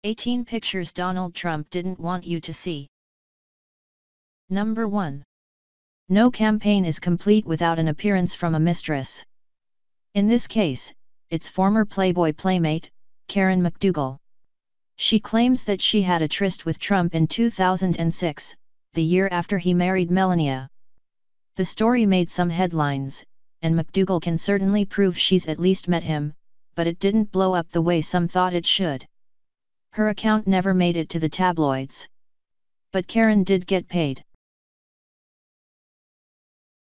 18 Pictures Donald Trump didn't want you to see. Number 1. No campaign is complete without an appearance from a mistress. In this case, it's former Playboy playmate, Karen McDougal. She claims that she had a tryst with Trump in 2006, the year after he married Melania. The story made some headlines, and McDougal can certainly prove she's at least met him, but it didn't blow up the way some thought it should. Her account never made it to the tabloids. But Karen did get paid.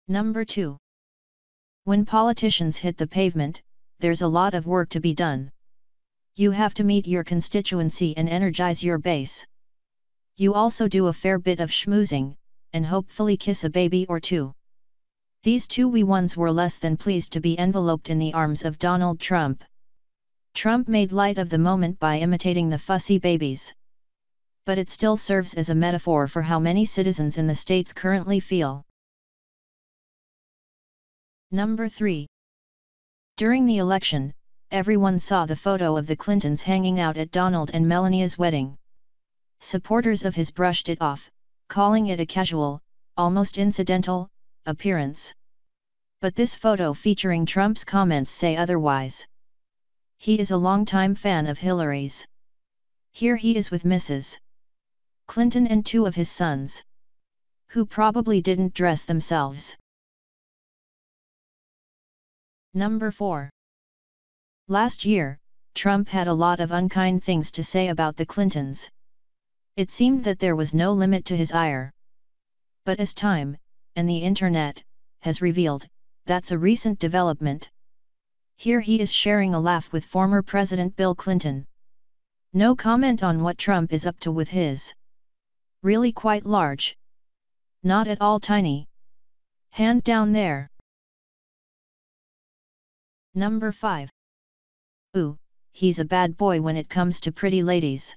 Number 2. When politicians hit the pavement, there's a lot of work to be done. You have to meet your constituency and energize your base. You also do a fair bit of schmoozing, and hopefully kiss a baby or two. These two wee ones were less than pleased to be enveloped in the arms of Donald Trump. Trump made light of the moment by imitating the fussy babies. But it still serves as a metaphor for how many citizens in the states currently feel. Number 3. During the election, everyone saw the photo of the Clintons hanging out at Donald and Melania's wedding. Supporters of his brushed it off, calling it a casual, almost incidental, appearance. But this photo featuring Trump's comments say otherwise. He is a longtime fan of Hillary's. Here he is with Mrs. Clinton and two of his sons, who probably didn't dress themselves. Number 4. Last year, Trump had a lot of unkind things to say about the Clintons. It seemed that there was no limit to his ire. But as time, and the internet, has revealed, that's a recent development. Here he is sharing a laugh with former President Bill Clinton. No comment on what Trump is up to with his really quite large, not at all tiny, hand down there. Number 5. Ooh, he's a bad boy when it comes to pretty ladies.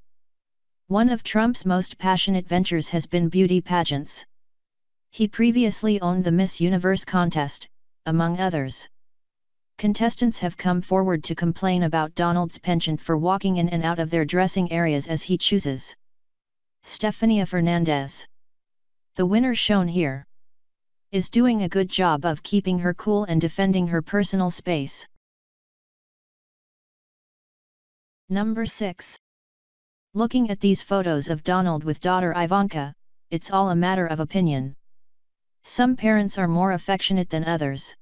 One of Trump's most passionate ventures has been beauty pageants. He previously owned the Miss Universe contest, among others. Contestants have come forward to complain about Donald's penchant for walking in and out of their dressing areas as he chooses. Stefania Fernandez, the winner shown here, is doing a good job of keeping her cool and defending her personal space. Number 6. Looking at these photos of Donald with daughter Ivanka, it's all a matter of opinion. Some parents are more affectionate than others.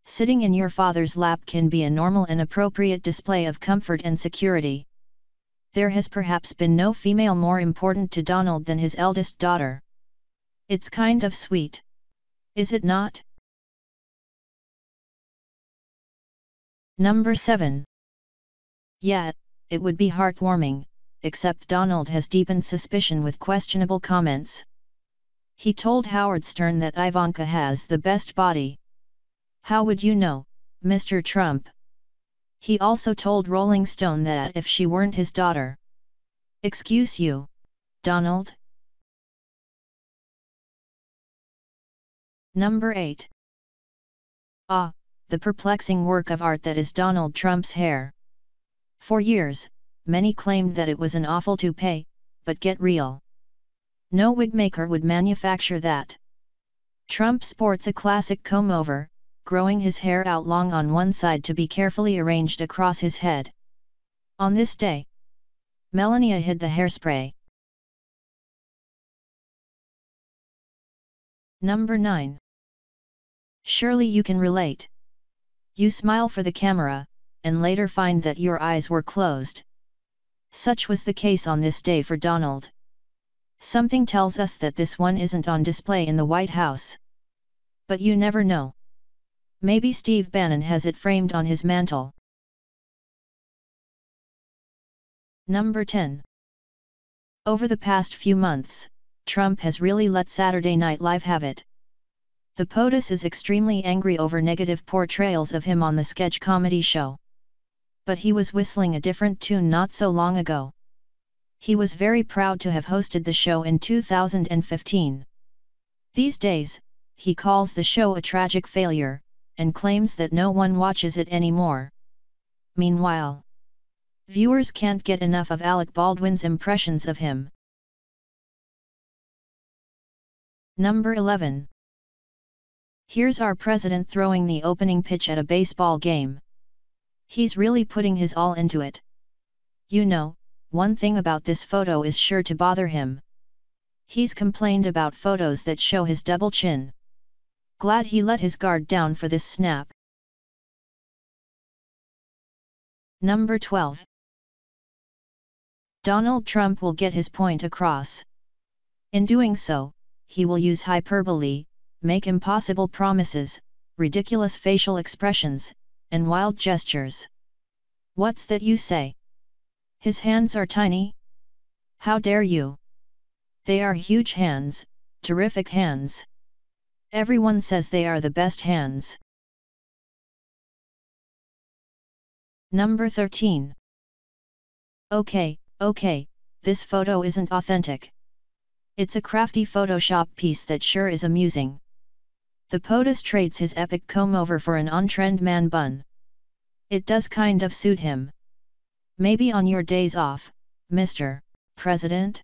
Sitting in your father's lap can be a normal and appropriate display of comfort and security. There has perhaps been no female more important to Donald than his eldest daughter. It's kind of sweet. Is it not? Number 7. Yeah, it would be heartwarming, except Donald has deepened suspicion with questionable comments. He told Howard Stern that Ivanka has the best body. How would you know, Mr. Trump? He also told Rolling Stone that if she weren't his daughter. Excuse you, Donald? Number 8. Ah, the perplexing work of art that is Donald Trump's hair. For years, many claimed that it was an awful toupee, but get real. No wigmaker would manufacture that. Trump sports a classic comb-over, growing his hair out long on one side to be carefully arranged across his head. On this day, Melania hid the hairspray. Number 9. Surely you can relate. You smile for the camera, and later find that your eyes were closed. Such was the case on this day for Donald. Something tells us that this one isn't on display in the White House. But you never know. Maybe Steve Bannon has it framed on his mantle. Number 10. Over the past few months, Trump has really let Saturday Night Live have it. The POTUS is extremely angry over negative portrayals of him on the sketch comedy show. But he was whistling a different tune not so long ago. He was very proud to have hosted the show in 2015. These days, he calls the show a tragic failure, and claims that no one watches it anymore. Meanwhile, Viewers can't get enough of Alec Baldwin's impressions of him. Number 11. Here's our president throwing the opening pitch at a baseball game. He's really putting his all into it. You know, one thing about this photo is sure to bother him. He's complained about photos that show his double chin. Glad he let his guard down for this snap. Number 12. Donald Trump will get his point across. In doing so, he will use hyperbole, make impossible promises, ridiculous facial expressions, and wild gestures. What's that you say? His hands are tiny? How dare you? They are huge hands, terrific hands. Everyone says they are the best hands. Number 13. Okay, this photo isn't authentic. It's a crafty Photoshop piece that sure is amusing. The POTUS trades his epic comb-over for an on-trend man bun. It does kind of suit him. Maybe on your days off, Mr. President?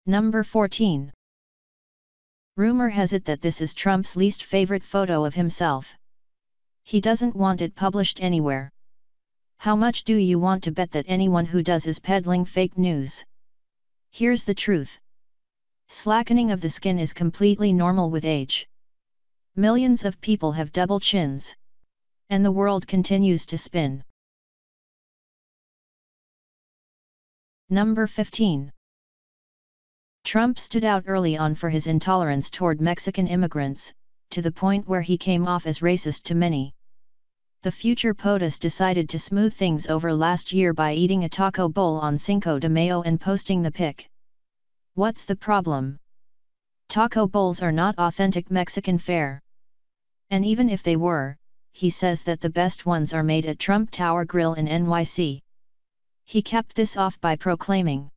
Number 14. Rumor has it that this is Trump's least favorite photo of himself. He doesn't want it published anywhere. How much do you want to bet that anyone who does is peddling fake news? Here's the truth. Slackening of the skin is completely normal with age. Millions of people have double chins. And the world continues to spin. Number 15. Trump stood out early on for his intolerance toward Mexican immigrants, to the point where he came off as racist to many. The future POTUS decided to smooth things over last year by eating a taco bowl on Cinco de Mayo and posting the pic. What's the problem? Taco bowls are not authentic Mexican fare. And even if they were, he says that the best ones are made at Trump Tower Grill in NYC. He capped this off by proclaiming,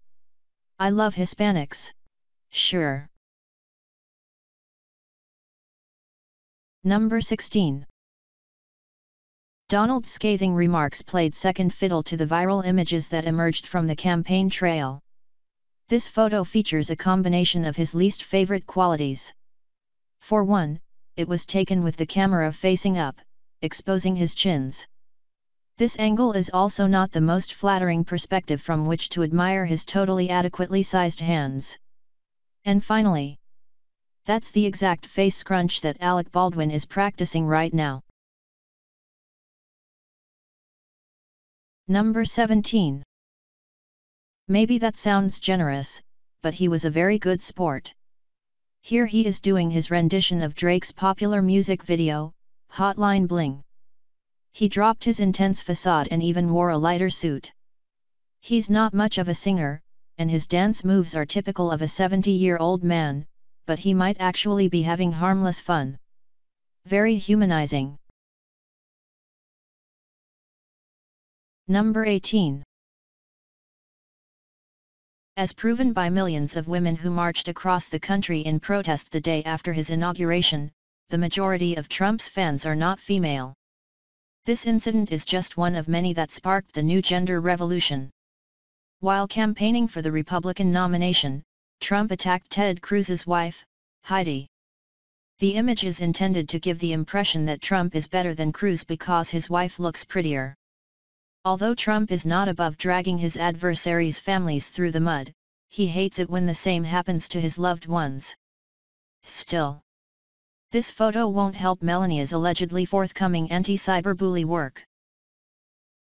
"I love Hispanics." Sure. Number 16. Donald's scathing remarks played second fiddle to the viral images that emerged from the campaign trail. This photo features a combination of his least favorite qualities. For one, it was taken with the camera facing up, exposing his chins. This angle is also not the most flattering perspective from which to admire his totally adequately sized hands. And finally, that's the exact face scrunch that Alec Baldwin is practicing right now. Number 17. Maybe that sounds generous, but he was a very good sport. Here he is doing his rendition of Drake's popular music video, Hotline Bling. He dropped his intense facade and even wore a lighter suit. He's not much of a singer, and his dance moves are typical of a 70-year-old man, but he might actually be having harmless fun. Very humanizing. Number 18. As proven by millions of women who marched across the country in protest the day after his inauguration, the majority of Trump's fans are not female. This incident is just one of many that sparked the new gender revolution. While campaigning for the Republican nomination, Trump attacked Ted Cruz's wife, Heidi. The image is intended to give the impression that Trump is better than Cruz because his wife looks prettier. Although Trump is not above dragging his adversaries' families through the mud, he hates it when the same happens to his loved ones. Still, this photo won't help Melania's allegedly forthcoming anti-cyberbully work.